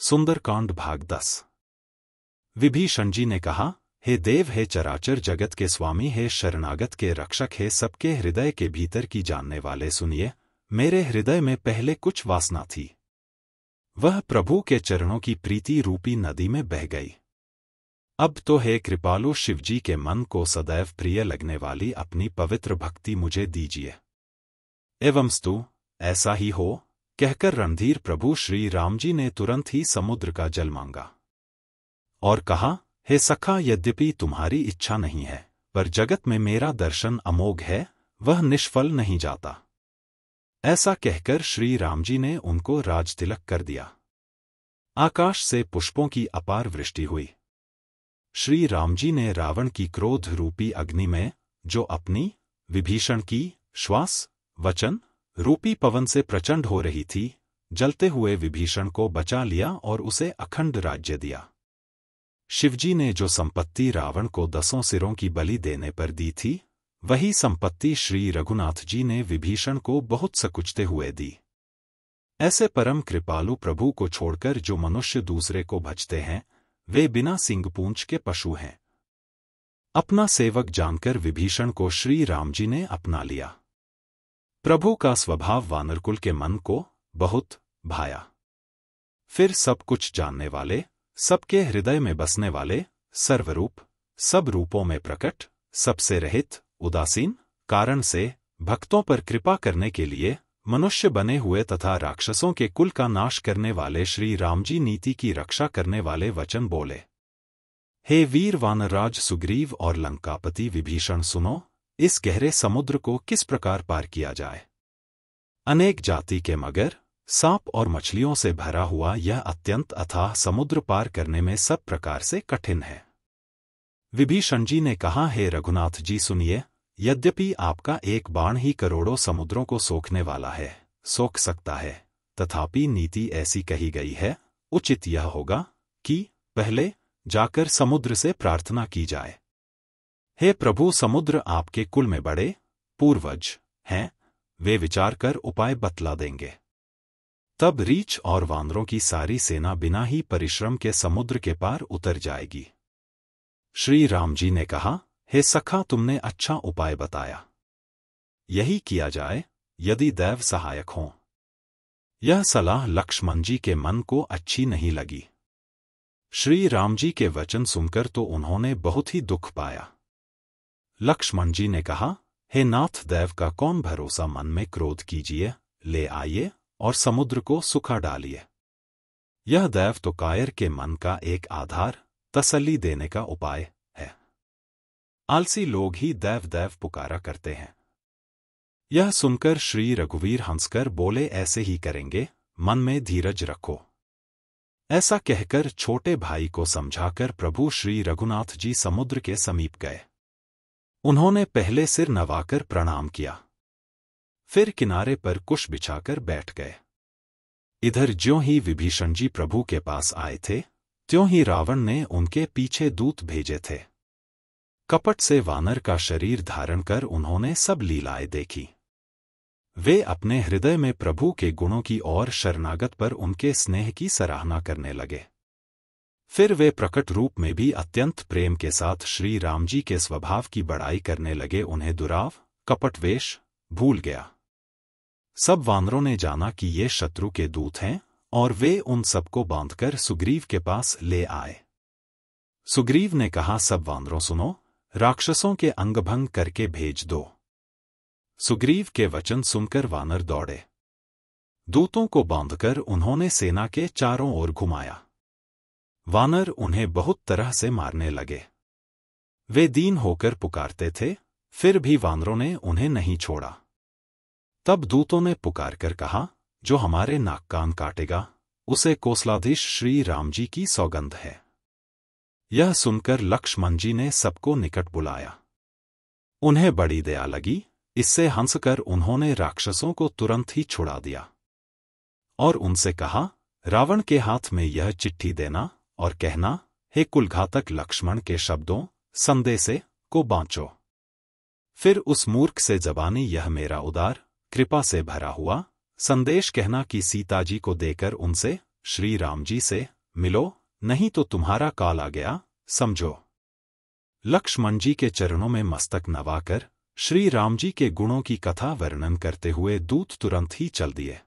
सुंदरकांड भाग 10। विभीषण जी ने कहा, हे देव, हे चराचर जगत के स्वामी, हे शरणागत के रक्षक, हे सबके हृदय के भीतर की जानने वाले, सुनिए। मेरे हृदय में पहले कुछ वासना थी, वह प्रभु के चरणों की प्रीति रूपी नदी में बह गई। अब तो हे कृपालु शिवजी के मन को सदैव प्रिय लगने वाली अपनी पवित्र भक्ति मुझे दीजिए। एवंस्तु ऐसा ही हो, कहकर रणधीर प्रभु श्री राम जी ने तुरंत ही समुद्र का जल मांगा और कहा, हे सखा, यद्यपि तुम्हारी इच्छा नहीं है, पर जगत में मेरा दर्शन अमोघ है, वह निष्फल नहीं जाता। ऐसा कहकर श्री राम जी ने उनको राजतिलक कर दिया। आकाश से पुष्पों की अपार वृष्टि हुई। श्री राम जी ने रावण की क्रोध रूपी अग्नि में, जो अपनी विभीषण की श्वास वचन रूपी पवन से प्रचंड हो रही थी, जलते हुए विभीषण को बचा लिया और उसे अखंड राज्य दिया। शिवजी ने जो संपत्ति रावण को 10 सिरों की बलि देने पर दी थी, वही संपत्ति श्री रघुनाथ जी ने विभीषण को बहुत सकुचते हुए दी। ऐसे परम कृपालु प्रभु को छोड़कर जो मनुष्य दूसरे को भजते हैं, वे बिना सींग पूंछ के पशु हैं। अपना सेवक जानकर विभीषण को श्री राम जी ने अपना लिया। प्रभु का स्वभाव वानरकुल के मन को बहुत भाया। फिर सब कुछ जानने वाले, सबके हृदय में बसने वाले, सर्वरूप, सब रूपों में प्रकट, सबसे रहित, उदासीन, कारण से भक्तों पर कृपा करने के लिए मनुष्य बने हुए तथा राक्षसों के कुल का नाश करने वाले श्री राम जी नीति की रक्षा करने वाले वचन बोले। हे वीर वानरराज सुग्रीव और लंकापति विभीषण, सुनो, इस गहरे समुद्र को किस प्रकार पार किया जाए। अनेक जाति के मगर, सांप और मछलियों से भरा हुआ यह अत्यंत अथाह समुद्र पार करने में सब प्रकार से कठिन है। विभीषण जी ने कहा, हे रघुनाथ जी, सुनिए। यद्यपि आपका एक बाण ही करोड़ों समुद्रों को सोखने वाला है, सोख सकता है, तथापि नीति ऐसी कही गई है, उचित यह होगा कि पहले जाकर समुद्र से प्रार्थना की जाए। हे प्रभु, समुद्र आपके कुल में बड़े पूर्वज हैं, वे विचार कर उपाय बतला देंगे। तब रीछ और वानरों की सारी सेना बिना ही परिश्रम के समुद्र के पार उतर जाएगी। श्री राम जी ने कहा, हे सखा, तुमने अच्छा उपाय बताया, यही किया जाए, यदि दैव सहायक हों। यह सलाह लक्ष्मण जी के मन को अच्छी नहीं लगी। श्री राम जी के वचन सुनकर तो उन्होंने बहुत ही दुख पाया। लक्ष्मण जी ने कहा, हे नाथ, दैव का कौन भरोसा, मन में क्रोध कीजिए, ले आइए और समुद्र को सुखा डालिए। यह दैव तो कायर के मन का एक आधार, तसल्ली देने का उपाय है। आलसी लोग ही दैव दैव पुकारा करते हैं। यह सुनकर श्री रघुवीर हंसकर बोले, ऐसे ही करेंगे, मन में धीरज रखो। ऐसा कहकर छोटे भाई को समझाकर प्रभु श्री रघुनाथ जी समुद्र के समीप गए। उन्होंने पहले सिर नवाकर प्रणाम किया, फिर किनारे पर कुश बिछाकर बैठ गए। इधर ज्यों ही विभीषण जी प्रभु के पास आए थे, त्यों ही रावण ने उनके पीछे दूत भेजे थे। कपट से वानर का शरीर धारण कर उन्होंने सब लीलाएं देखी। वे अपने हृदय में प्रभु के गुणों की और शरणागत पर उनके स्नेह की सराहना करने लगे। फिर वे प्रकट रूप में भी अत्यंत प्रेम के साथ श्री राम जी के स्वभाव की बड़ाई करने लगे। उन्हें दुराव कपट वेश भूल गया। सब वानरों ने जाना कि ये शत्रु के दूत हैं और वे उन सबको बांधकर सुग्रीव के पास ले आए। सुग्रीव ने कहा, सब वानरों सुनो, राक्षसों के अंगभंग करके भेज दो। सुग्रीव के वचन सुनकर वानर दौड़े। दूतों को बांधकर उन्होंने सेना के चारों ओर घुमाया। वानर उन्हें बहुत तरह से मारने लगे। वे दीन होकर पुकारते थे, फिर भी वानरों ने उन्हें नहीं छोड़ा। तब दूतों ने पुकारकर कहा, जो हमारे नाक कान काटेगा, उसे कोसलाधीश श्री राम जी की सौगंध है। यह सुनकर लक्ष्मण जी ने सबको निकट बुलाया। उन्हें बड़ी दया लगी। इससे हंसकर उन्होंने राक्षसों को तुरंत ही छुड़ा दिया और उनसे कहा, रावण के हाथ में यह चिट्ठी देना और कहना, हे कुलघातक लक्ष्मण के शब्दों संदेशे को बांचो। फिर उस मूर्ख से जबानी यह मेरा उदार कृपा से भरा हुआ संदेश कहना कि सीता जी को देकर उनसे श्री राम जी से मिलो, नहीं तो तुम्हारा काल आ गया, समझो। लक्ष्मण जी के चरणों में मस्तक नवाकर श्री राम जी के गुणों की कथा वर्णन करते हुए दूत तुरंत ही चल दिए।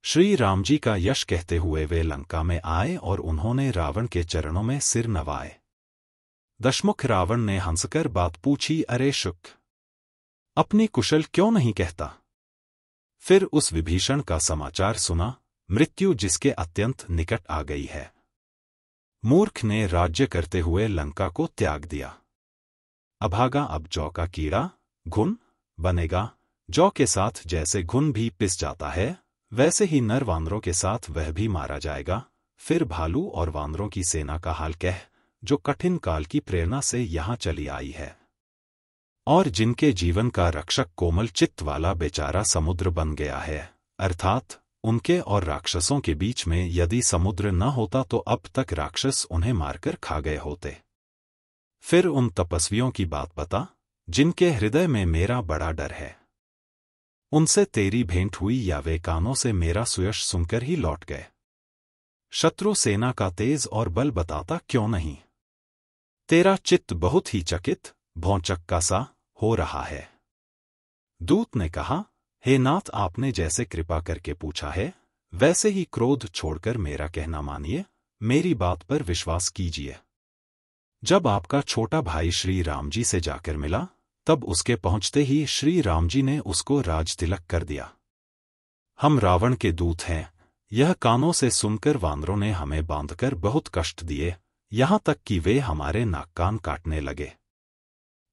श्री राम जी का यश कहते हुए वे लंका में आए और उन्होंने रावण के चरणों में सिर नवाए। दशमुख रावण ने हंसकर बात पूछी, अरे शुक, अपनी कुशल क्यों नहीं कहता? फिर उस विभीषण का समाचार सुना, मृत्यु जिसके अत्यंत निकट आ गई है। मूर्ख ने राज्य करते हुए लंका को त्याग दिया। अभागा अब जौ का कीड़ा घुन बनेगा। जौ के साथ जैसे घुन भी पिस जाता है, वैसे ही नर वानरों के साथ वह भी मारा जाएगा। फिर भालू और वानरों की सेना का हाल कह, जो कठिन काल की प्रेरणा से यहाँ चली आई है और जिनके जीवन का रक्षक कोमल चित्त वाला बेचारा समुद्र बन गया है। अर्थात उनके और राक्षसों के बीच में यदि समुद्र न होता तो अब तक राक्षस उन्हें मारकर खा गए होते। फिर उन तपस्वियों की बात बता, जिनके हृदय में मेरा बड़ा डर है। उनसे तेरी भेंट हुई या वे कानों से मेरा सुयश सुनकर ही लौट गए? शत्रु सेना का तेज और बल बताता क्यों नहीं? तेरा चित्त बहुत ही चकित भौचक्का सा हो रहा है। दूत ने कहा, हे नाथ, आपने जैसे कृपा करके पूछा है, वैसे ही क्रोध छोड़कर मेरा कहना मानिए, मेरी बात पर विश्वास कीजिए। जब आपका छोटा भाई श्री राम जी से जाकर मिला, तब उसके पहुंचते ही श्री राम जी ने उसको राज तिलक कर दिया। हम रावण के दूत हैं, यह कानों से सुनकर वानरों ने हमें बांधकर बहुत कष्ट दिए, यहाँ तक कि वे हमारे नाक कान काटने लगे।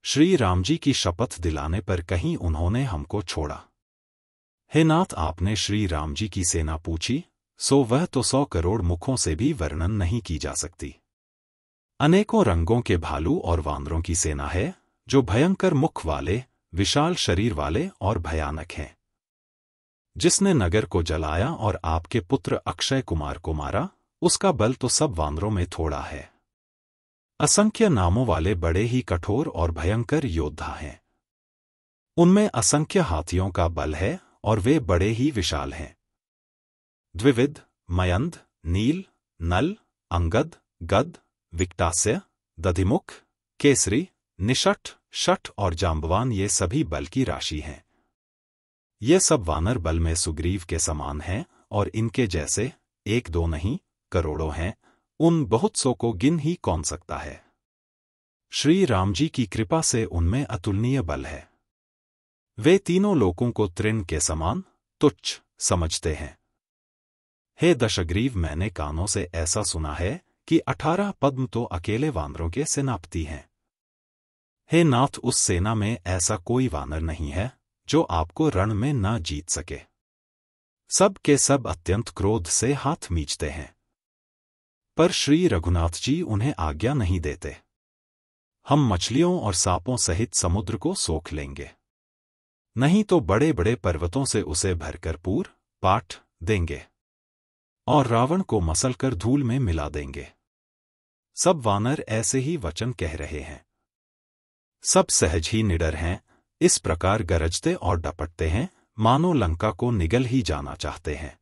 श्री राम जी की शपथ दिलाने पर कहीं उन्होंने हमको छोड़ा। हे नाथ, आपने श्री राम जी की सेना पूछी, सो वह तो 100 करोड़ मुखों से भी वर्णन नहीं की जा सकती। अनेकों रंगों के भालू और वानरों की सेना है, जो भयंकर मुख वाले, विशाल शरीर वाले और भयानक हैं। जिसने नगर को जलाया और आपके पुत्र अक्षय कुमार को मारा, उसका बल तो सब वानरों में थोड़ा है। असंख्य नामों वाले बड़े ही कठोर और भयंकर योद्धा हैं। उनमें असंख्य हाथियों का बल है और वे बड़े ही विशाल हैं। द्विविद, मयंद, नील, नल, अंगद, गद, विक्टास्य, दधिमुख, केसरी, निषठ, शठ और जांबवान ये सभी बल की राशि हैं। ये सब वानर बल में सुग्रीव के समान हैं और इनके जैसे 1-2 नहीं, करोड़ों हैं। उन बहुत सौ को गिन ही कौन सकता है। श्री राम जी की कृपा से उनमें अतुलनीय बल है। वे तीनों लोकों को तृण के समान तुच्छ समझते हैं। हे दशग्रीव, मैंने कानों से ऐसा सुना है कि 18 पद्म तो अकेले वानरों के सेनापति हैं। हे नाथ, उस सेना में ऐसा कोई वानर नहीं है जो आपको रण में न जीत सके। सब के सब अत्यंत क्रोध से हाथ मींचते हैं, पर श्री रघुनाथ जी उन्हें आज्ञा नहीं देते। हम मछलियों और सांपों सहित समुद्र को सोख लेंगे, नहीं तो बड़े बड़े पर्वतों से उसे भरकर पूर पाट देंगे और रावण को मसलकर धूल में मिला देंगे। सब वानर ऐसे ही वचन कह रहे हैं। सब सहज ही निडर हैं, इस प्रकार गरजते और डपटते हैं, मानो लंका को निगल ही जाना चाहते हैं।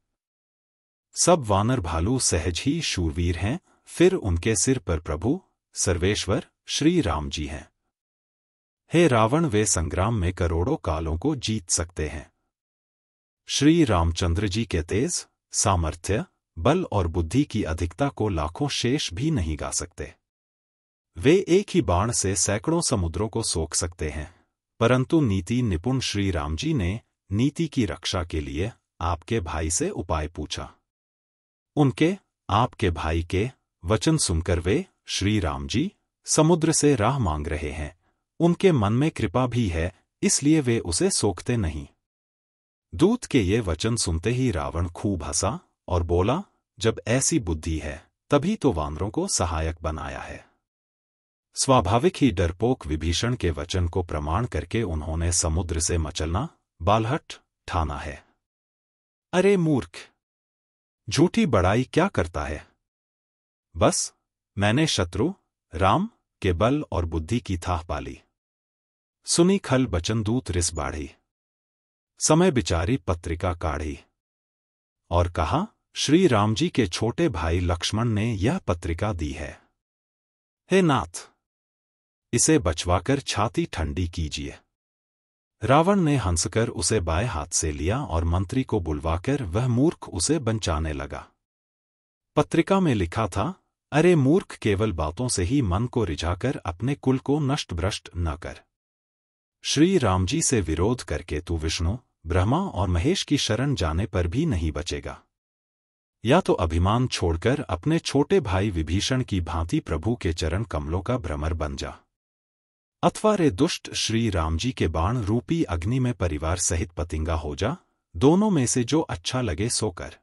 सब वानर भालू सहज ही शूरवीर हैं, फिर उनके सिर पर प्रभु सर्वेश्वर श्री राम जी हैं। हे रावण, वे संग्राम में करोड़ों कालों को जीत सकते हैं। श्री रामचंद्र जी के तेज सामर्थ्य, बल और बुद्धि की अधिकता को लाखों शेष भी नहीं गा सकते। वे एक ही बाण से सैकड़ों समुद्रों को सोख सकते हैं, परंतु नीति निपुण श्री राम जी ने नीति की रक्षा के लिए आपके भाई से उपाय पूछा। उनके आपके भाई के वचन सुनकर वे श्री राम जी समुद्र से राह मांग रहे हैं। उनके मन में कृपा भी है, इसलिए वे उसे सोखते नहीं। दूत के ये वचन सुनते ही रावण खूब हंसा और बोला, जब ऐसी बुद्धि है तभी तो वानरों को सहायक बनाया है। स्वाभाविक ही डरपोक विभीषण के वचन को प्रमाण करके उन्होंने समुद्र से मचलना बालहट ठाना है। अरे मूर्ख, झूठी बड़ाई क्या करता है? बस मैंने शत्रु राम के बल और बुद्धि की थाह पाली। सुनी खल बचन दूत रिस बाढ़ी, समय बिचारी पत्रिका काढ़ी और कहा, श्री राम जी के छोटे भाई लक्ष्मण ने यह पत्रिका दी है। हे नाथ, इसे बचवाकर छाती ठंडी कीजिए। रावण ने हंसकर उसे बाएं हाथ से लिया और मंत्री को बुलवाकर वह मूर्ख उसे बंचाने लगा। पत्रिका में लिखा था, अरे मूर्ख, केवल बातों से ही मन को रिझाकर अपने कुल को नष्ट भ्रष्ट न कर। श्री राम जी से विरोध करके तू विष्णु, ब्रह्मा और महेश की शरण जाने पर भी नहीं बचेगा। या तो अभिमान छोड़कर अपने छोटे भाई विभीषण की भांति प्रभु के चरण कमलों का भ्रमर बन जा, अथवा रे दुष्ट श्री राम जी के बाण रूपी अग्नि में परिवार सहित पतिंगा हो जा। दोनों में से जो अच्छा लगे सो कर।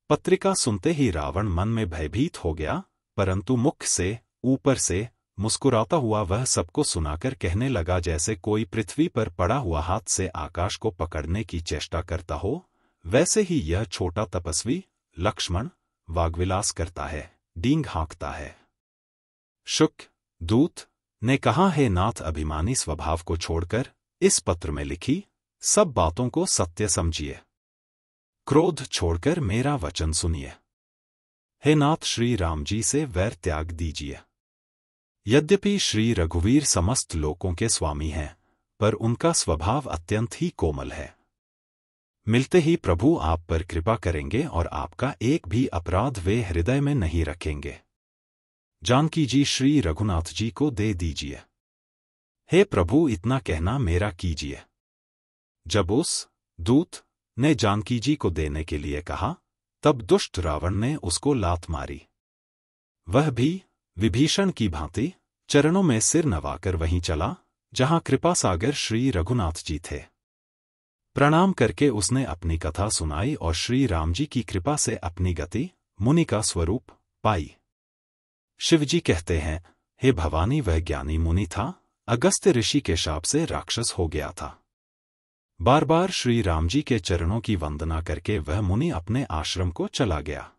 पत्रिका सुनते ही रावण मन में भयभीत हो गया, परंतु मुख से ऊपर से मुस्कुराता हुआ वह सबको सुनाकर कहने लगा, जैसे कोई पृथ्वी पर पड़ा हुआ हाथ से आकाश को पकड़ने की चेष्टा करता हो, वैसे ही यह छोटा तपस्वी लक्ष्मण वाग्विलास करता है, डींग हाँकता है। शुक दूत ने कहा, हे नाथ, अभिमानी स्वभाव को छोड़कर इस पत्र में लिखी सब बातों को सत्य समझिए। क्रोध छोड़कर मेरा वचन सुनिए। हे नाथ, श्री राम जी से वैर त्याग दीजिए। यद्यपि श्री रघुवीर समस्त लोकों के स्वामी हैं, पर उनका स्वभाव अत्यंत ही कोमल है। मिलते ही प्रभु आप पर कृपा करेंगे और आपका एक भी अपराध वे हृदय में नहीं रखेंगे। जानकी जी श्री रघुनाथ जी को दे दीजिए। हे प्रभु, इतना कहना मेरा कीजिए। जब उस दूत ने जानकी जी को देने के लिए कहा, तब दुष्ट रावण ने उसको लात मारी। वह भी विभीषण की भांति चरणों में सिर नवाकर वहीं चला जहां कृपा सागर श्री रघुनाथ जी थे। प्रणाम करके उसने अपनी कथा सुनाई और श्री राम जी की कृपा से अपनी गति मुनि का स्वरूप पाई। शिवजी कहते हैं, हे भवानी, वह ज्ञानी मुनि था, अगस्त्य ऋषि के शाप से राक्षस हो गया था। बार बार श्री राम जी के चरणों की वंदना करके वह मुनि अपने आश्रम को चला गया।